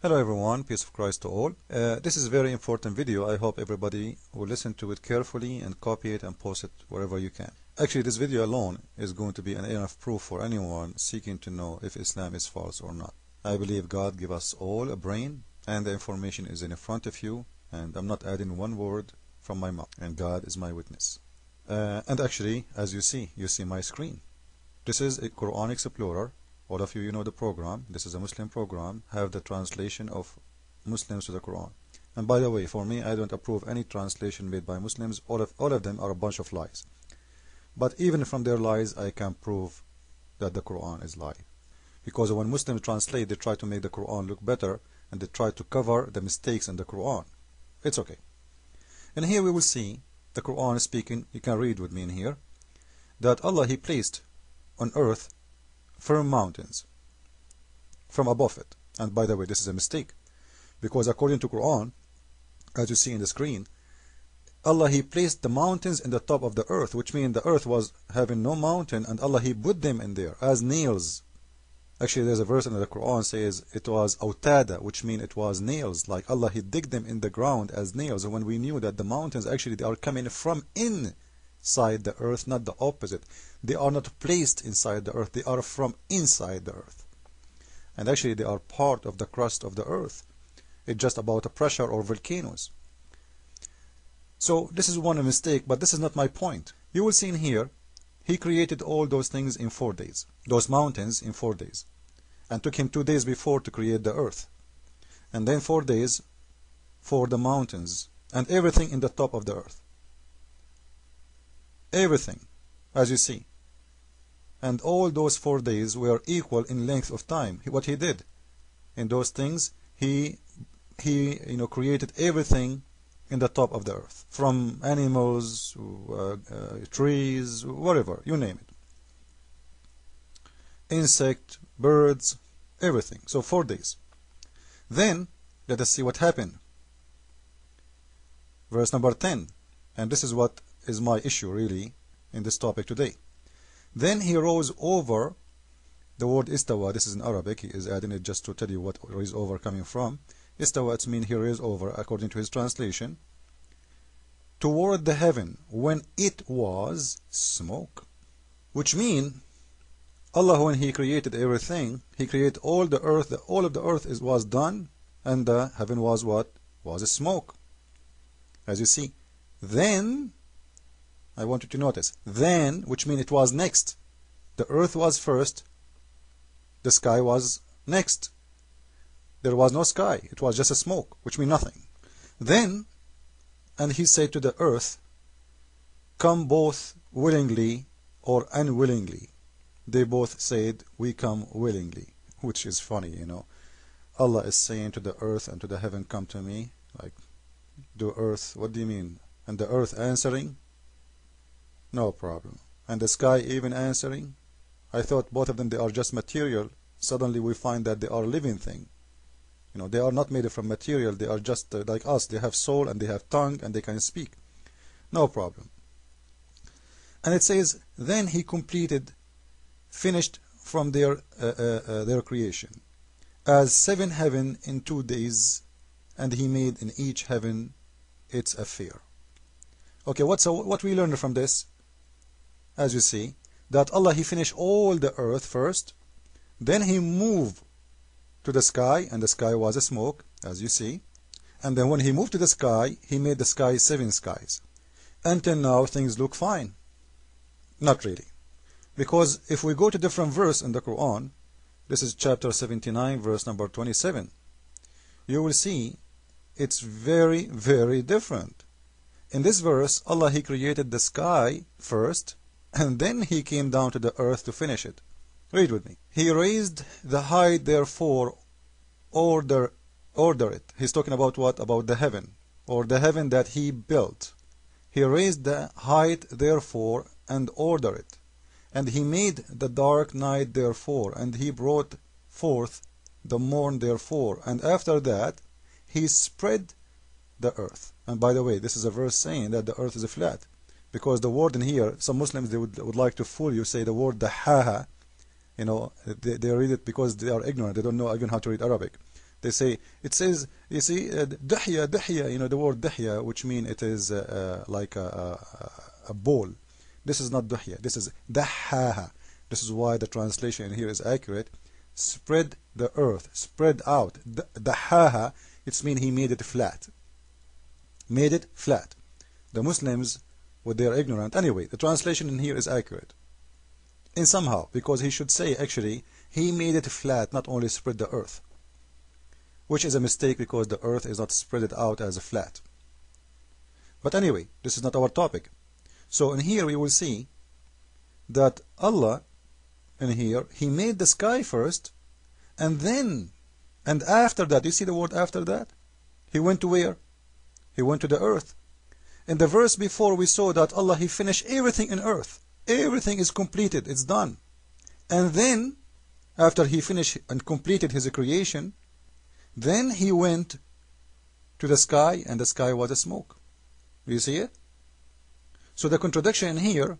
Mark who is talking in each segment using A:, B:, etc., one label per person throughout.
A: Hello everyone, peace of Christ to all. This is a very important video. I hope everybody will listen to it carefully and copy it and post it wherever you can. Actually, this video alone is going to be an enough proof for anyone seeking to know if Islam is false or not. I believe God gave us all a brain and the information is in front of you, and I'm not adding one word from my mouth, and God is my witness. And actually, as you see my screen. This is a Quran Explorer. All of you know the program. This is a Muslim program. Have the translation of Muslims to the Quran. And by the way, for me, I don't approve any translation made by Muslims. All of them are a bunch of lies. But even from their lies, I can prove that the Quran is lie. Because when Muslims translate, they try to make the Quran look better, and they try to cover the mistakes in the Quran. It's okay. And here we will see the Quran speaking. You can read with me in here that Allah, He placed on earth firm mountains from above it. And by the way, this is a mistake, because according to Quran, as you see in the screen, Allah, He placed the mountains in the top of the earth, which means the earth was having no mountain, and Allah, He put them in there as nails. Actually, there's a verse in the Quran says it was autada, which means it was nails, like Allah, He digged them in the ground as nails. And when we knew that the mountains actually they are coming from inside the earth, not the opposite. They are not placed inside the earth, they are from inside the earth. And actually they are part of the crust of the earth. It's just about a pressure or volcanoes. So this is one mistake, but this is not my point. You will see in here, He created all those things in 4 days, those mountains in 4 days, and took Him 2 days before to create the earth, and then 4 days for the mountains and everything in the top of the earth. Everything, as you see. And all those 4 days were equal in length of time. What He did in those things, He created everything in the top of the earth, from animals, trees, whatever, you name it. Insect, birds, everything. So 4 days. Then, let us see what happened. Verse number 10. And this is what is my issue really in this topic today. Then He rose over. The word istawa, this is in Arabic, He is adding it just to tell you what is over coming from. Istawa, it means He rose over, according to his translation, toward the heaven when it was smoke. Which means Allah, when He created everything, He created all the earth. All of the earth was done, and the heaven was what? Was a smoke. As you see. Then I want you to notice, then, which means it was next. The earth was first, the sky was next. There was no sky, it was just a smoke, which means nothing. Then, and He said to the earth, come both willingly or unwillingly. They both said, we come willingly, which is funny, you know. Allah is saying to the earth and to the heaven, come to me. Like, the earth, what do you mean? And the earth answering, no problem. And the sky even answering. I thought both of them, they are just material. Suddenly we find that they are living thing. You know, they are not made from material. They are just like us. They have soul and they have tongue and they can speak. No problem. And it says, then He completed, finished from their creation, as 7 heaven in 2 days, and He made in each heaven its affair. Okay, what we learned from this? As you see, that Allah, He finished all the earth first, then He moved to the sky, and the sky was a smoke, as you see, and then when He moved to the sky, He made the sky 7 skies. Until now, things look fine. Not really. Because if we go to different verse in the Quran, this is chapter 79, verse number 27, you will see it's very, very different. In this verse, Allah, He created the sky first, and then He came down to the earth to finish it. Read with me. He raised the height, therefore order it. He's talking about what? About the heaven, or the heaven that He built. He raised the height, therefore, and order it. And He made the dark night, therefore, and He brought forth the morn, therefore. And after that, He spread the earth. And by the way, this is a verse saying that the earth is flat. Because the word in here, some Muslims, they would like to fool you, say the word dahaha. You know, they read it because they are ignorant. They don't know even how to read Arabic. They say, it says, you see, dihya, dihya, you know, the word dihya, which means it is like a ball. This is not dihya, this is dahaha. This is why the translation here is accurate. Spread the earth, spread out. Dahaha, it means he made it flat. Made it flat. The Muslims, with their ignorant, anyway, the translation in here is accurate. In somehow, because he should say actually, he made it flat, not only spread the earth. Which is a mistake because the earth is not spread out as a flat. But anyway, this is not our topic. So in here we will see that Allah, in here, he made the sky first, and then, and after that, you see the word after that? He went to where? He went to the earth. In the verse before we saw that Allah, he finished everything in earth. Everything is completed, it's done. And then, after he finished and completed his creation, then he went to the sky, and the sky was a smoke. Do you see it? So the contradiction in here,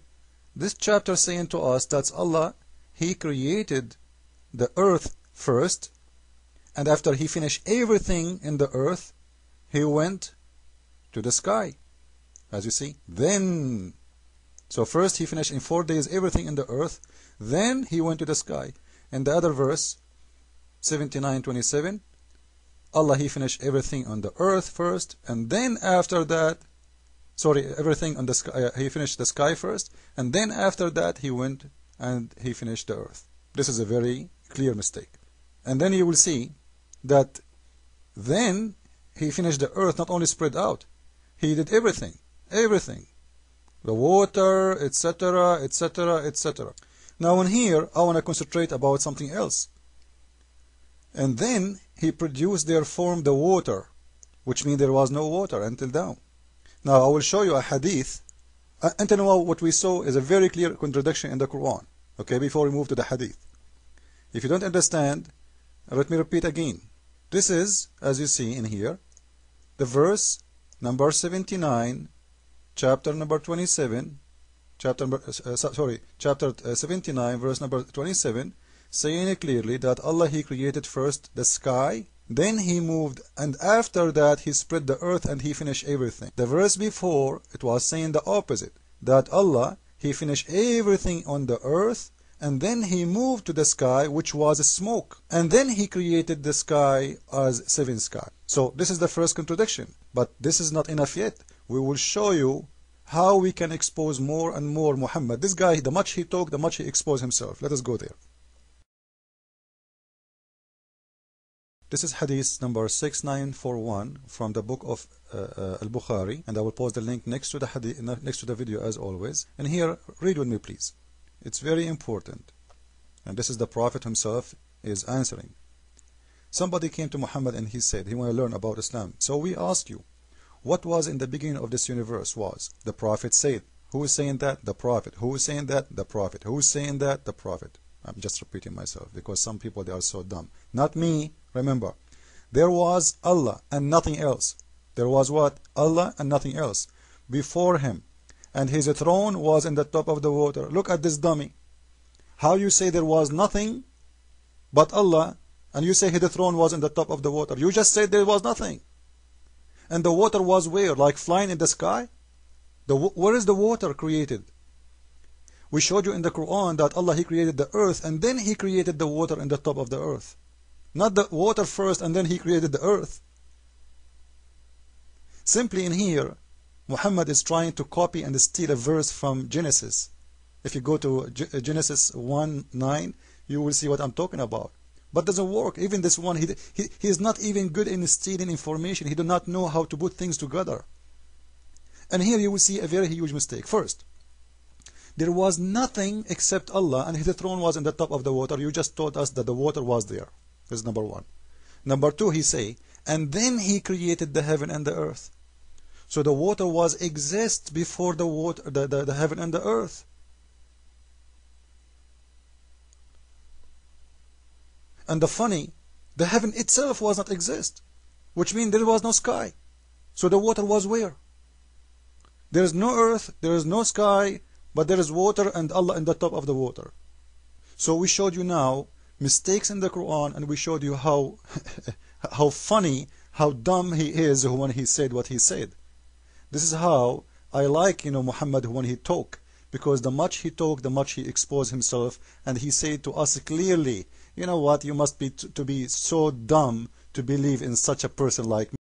A: this chapter saying to us that Allah, he created the earth first, and after he finished everything in the earth, he went to the sky. As you see, then, so first he finished in 4 days everything in the earth, then he went to the sky. And the other verse, 79:27, Allah, he finished everything on the earth first, and then after that, sorry, everything on the sky, he finished the sky first, and then after that he went and he finished the earth. This is a very clear mistake. And then you will see that then he finished the earth, not only spread out, he did everything, everything, the water, etc., etc., etc. Now in here I want to concentrate about something else. And then he produced their form the water, which means there was no water until now. Now I will show you a hadith. Until now what we saw is a very clear contradiction in the Quran. Okay, before we move to the hadith. If you don't understand, let me repeat again. This is, as you see in here, the verse number 79, chapter number 27, chapter 79, verse number 27, saying it clearly that Allah, he created first the sky, then he moved, and after that he spread the earth and he finished everything. The verse before, it was saying the opposite, that Allah, he finished everything on the earth, and then he moved to the sky, which was smoke, and then he created the sky as 7 sky. So this is the first contradiction, but this is not enough yet. We will show you how we can expose more and more Muhammad. This guy, the much he talked, the much he exposed himself. Let us go there. This is hadith number 6941 from the book of Al-Bukhari, and I will post the link next to the hadith, next to the video as always. And here, read with me please. It's very important. And this is the Prophet himself is answering. Somebody came to Muhammad and he said, he want to learn about Islam. So we ask you, what was in the beginning of this universe was? The Prophet said. Who is saying that? The Prophet. Who is saying that? The Prophet. Who is saying that? The Prophet. I'm just repeating myself because some people, they are so dumb. Not me. Remember, there was Allah and nothing else. There was what? Allah and nothing else before him. And his throne was in the top of the water. Look at this dummy. How you say there was nothing but Allah, and you say his throne was in the top of the water? You just said there was nothing. And the water was where? Like flying in the sky? Where is the water created? We showed you in the Quran that Allah, he created the earth, and then he created the water in the top of the earth. Not the water first and then he created the earth. Simply in here, Muhammad is trying to copy and steal a verse from Genesis. If you go to Genesis 1:9, you will see what I'm talking about. But doesn't work. Even this one, he is not even good in stealing information. He does not know how to put things together. And here you will see a very huge mistake. First, there was nothing except Allah, and his throne was in the top of the water. You just told us that the water was there. This is number one. Number two, he say, and then he created the heaven and the earth. So the water was exist before the water, the heaven and the earth. And the funny, the heaven itself was not exist, which means there was no sky. So the water was where? There is no earth, there is no sky, but there is water and Allah in the top of the water. So we showed you now mistakes in the Quran, and we showed you how how funny, how dumb he is when he said what he said. This is how I like, Muhammad when he talk, because the much he talk, the much he expose himself, and he said to us clearly, you know what, you must be to be so dumb to believe in such a person like me.